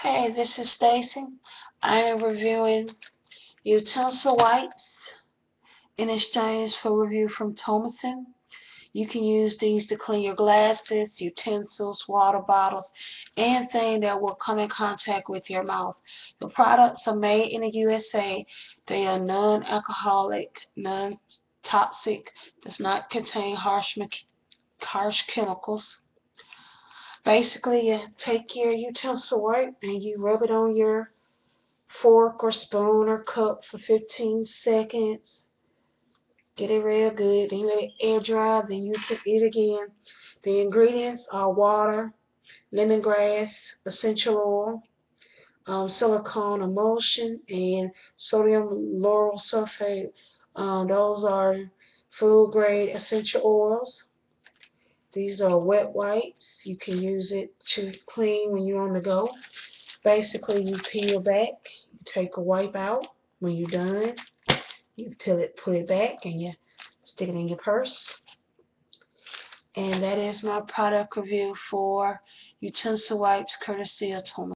Hey, this is Stacy. I am reviewing utensil wipes in exchange for review from Thomason. You can use these to clean your glasses, utensils, water bottles, anything that will come in contact with your mouth. The products are made in the USA. They are non-alcoholic, non-toxic, does not contain harsh chemicals. Basically, you take your utensil wipe and you rub it on your fork or spoon or cup for 15 seconds. Get it real good. Then let it air dry. Then you put it again. The ingredients are water, lemongrass, essential oil, silicone emulsion, and sodium lauryl sulfate. Those are food grade essential oils. These are wet wipes. You can use it to clean when you're on the go. Basically, you peel back, you take a wipe out. When you're done, you put it back, and you stick it in your purse. And that is my product review for utensil wipes courtesy of Thomas.